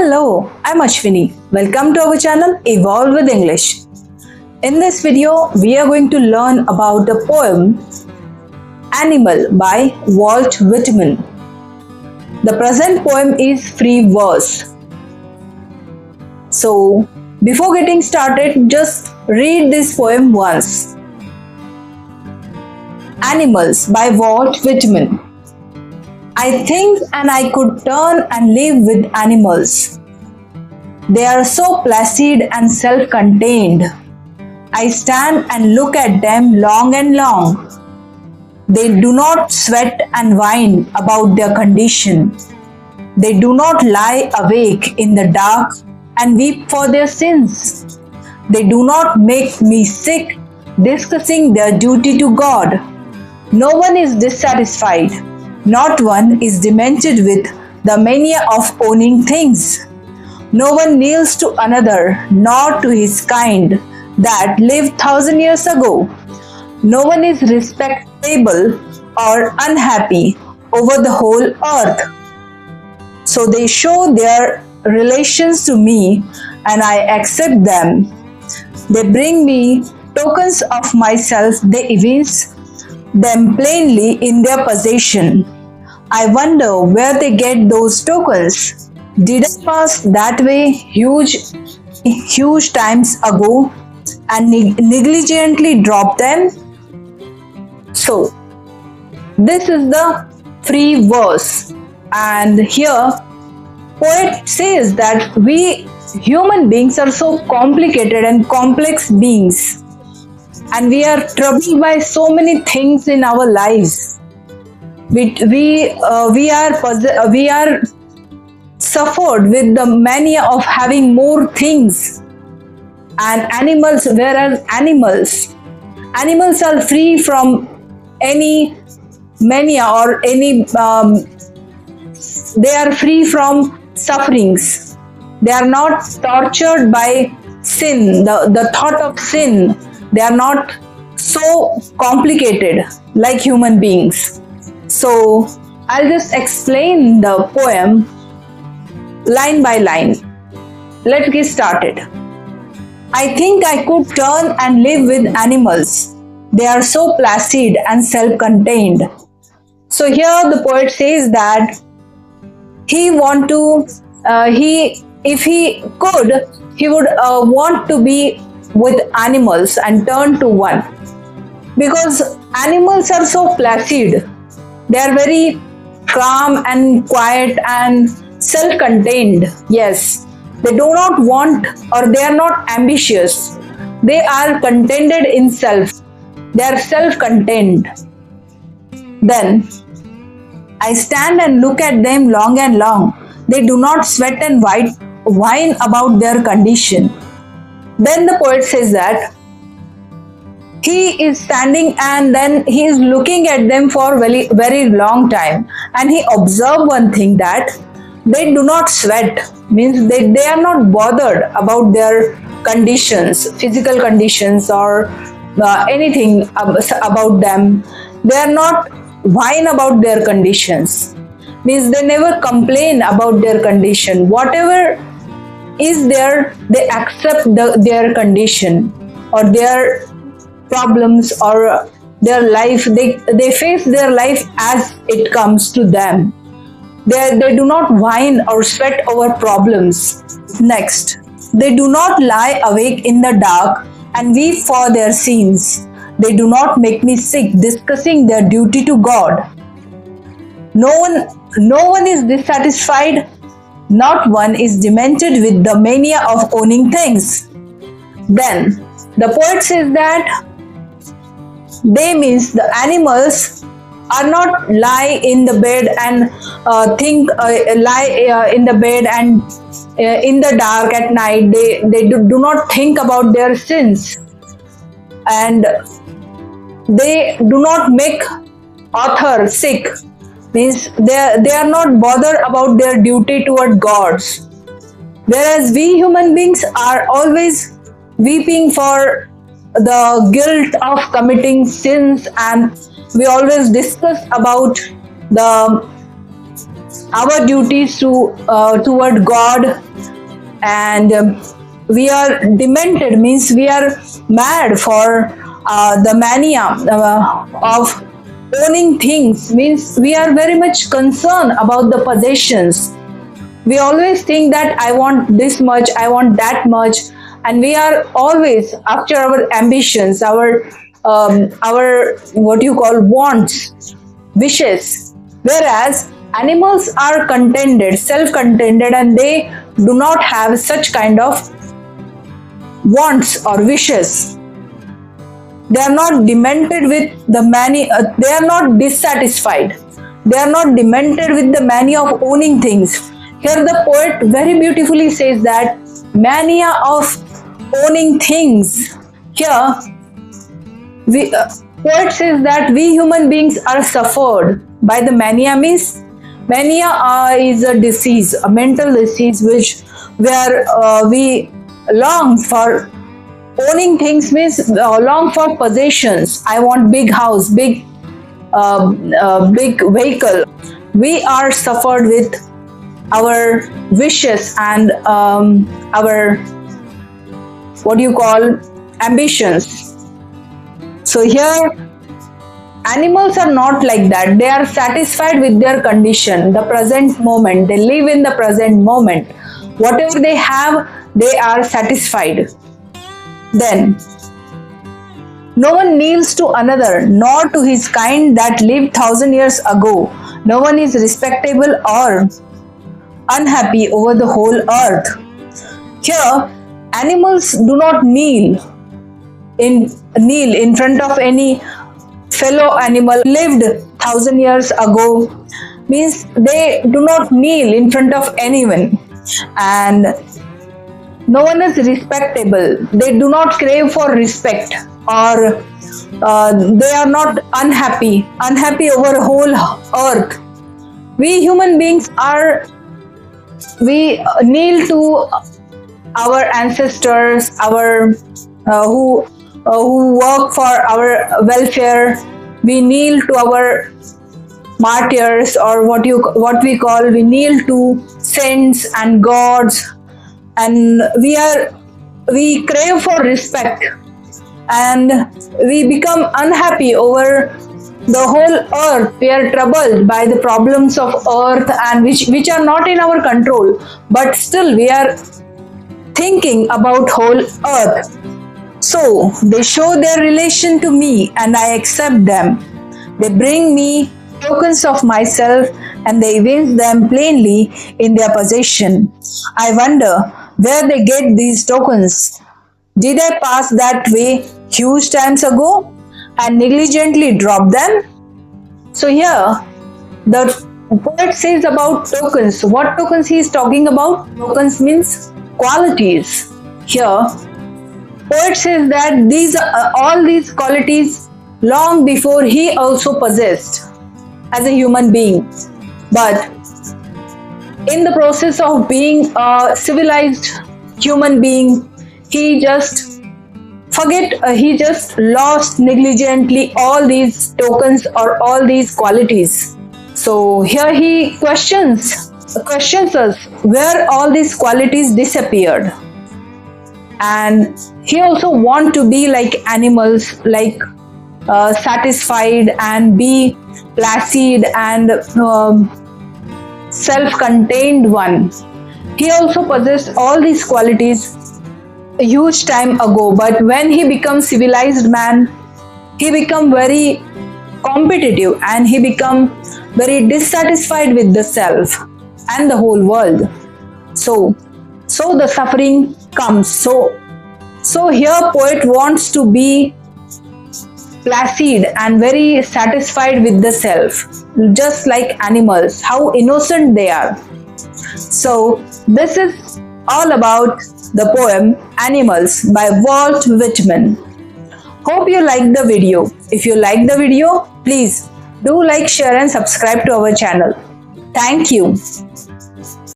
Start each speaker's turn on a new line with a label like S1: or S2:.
S1: Hello, I'm Ashwini. Welcome to our channel Evolve with English. In this video, we are going to learn about the poem Animal by Walt Whitman. The present poem is free verse. So, before getting started, just read this poem once. Animals by Walt Whitman. I think and I could turn and live with animals. They are so placid and self-contained. I stand and look at them long and long. They do not sweat and whine about their condition. They do not lie awake in the dark and weep for their sins. They do not make me sick discussing their duty to God. No one is dissatisfied. Not one is demented with the mania of owning things. No one kneels to another, nor to his kind that lived 1,000 years ago. No one is respectable or unhappy over the whole earth. So they show their relations to me, and I accept them. They bring me tokens of myself, they evince them plainly in their possession. I wonder where they get those tokens. Did I pass that way huge times ago and negligently drop them? So, this is the free verse, and here poet says that we human beings are so complicated and complex beings, and we are troubled by so many things in our lives. We are suffered with the mania of having more things, and animals, whereas animals are free from any mania or any they are free from sufferings. They are not tortured by sin, the thought of sin. They are not so complicated like human beings. So I'll just explain the poem line by line. Let's get started. I think I could turn and live with animals. They are so placid and self-contained. So here the poet says that if he could, he would want to be with animals and turn to one, because animals are so placid. They are very calm and quiet and self-contained. Yes, they do not want, or they are not ambitious. They are contented in self. They are self-contained. Then I stand and look at them long and long. They do not sweat and whine about their condition. Then the poet says that he is standing and then he is looking at them for very, very long time, and he observed one thing, that they do not sweat, means they are not bothered about their conditions, physical conditions, or anything about them. They are not whine about their conditions, means they never complain about their condition. Whatever is there, they accept their condition or their problems or their life. They face their life as it comes to them. They do not whine or sweat over problems. Next, they do not lie awake in the dark and weep for their sins. They do not make me sick discussing their duty to God. No one is dissatisfied. Not one is demented with the mania of owning things. Then the poet says that they, means the animals, are not lie in the bed and lie in the bed and in the dark at night. They do not think about their sins, and they do not make author sick, means they are not bothered about their duty toward gods. Whereas we human beings are always weeping for the guilt of committing sins, and we always discuss about the our duties toward God, and we are demented, means we are mad for the mania of owning things, means we are very much concerned about the possessions. We always think that I want this much, I want that much, and we are always after our ambitions, our what you call wants, wishes. Whereas animals are contented, self-contented, and they do not have such kind of wants or wishes. They are not demented with the many. They are not dissatisfied. They are not demented with the mania of owning things. Here the poet very beautifully says that mania of owning things. Here, poet says that we human beings are suffered by the mania. Means mania is a disease, a mental disease, where we long for owning things, means long for possessions. I want big house, big vehicle. We are suffered with our wishes and our what you call ambitions. So here animals are not like that. They are satisfied with their condition, the present moment. They live in the present moment. Whatever they have, they are satisfied. Then no one kneels to another, nor to his kind that lived 1,000 years ago. No one is respectable or unhappy over the whole earth. Here, animals do not kneel in front of any fellow animal lived 1,000 years ago. Means they do not kneel in front of anyone, and no one is respectable. They do not crave for respect, or they are not unhappy over whole earth. We human beings we kneel to our ancestors, our who work for our welfare. We kneel to our martyrs, or what we call, we kneel to saints and gods, and we crave for respect, and we become unhappy over the whole earth. We are troubled by the problems of earth, and which are not in our control, but still we are thinking about whole earth. So they show their relation to me, and I accept them. They bring me tokens of myself, and they evince them plainly in their possession. I wonder where they get these tokens. Did I pass that way huge times ago and negligently drop them? So here the poet says about tokens. What tokens he is talking about? Tokens means qualities. Here poet says that these all these qualities long before he also possessed as a human being, but in the process of being a civilized human being, he just he just lost negligently all these tokens or all these qualities. So here he questions us where all these qualities disappeared. And he also want to be like animals, like satisfied and be placid and self-contained one. He also possessed all these qualities a huge time ago, but when he becomes civilized man, he become very competitive, and he become very dissatisfied with the self and the whole world. So the suffering comes. So here poet wants to be placid and very satisfied with the self, just like animals, how innocent they are. So this is all about the poem Animals by Walt Whitman. Hope you liked the video. If you liked the video, please do like, share and subscribe to our channel. Thank you.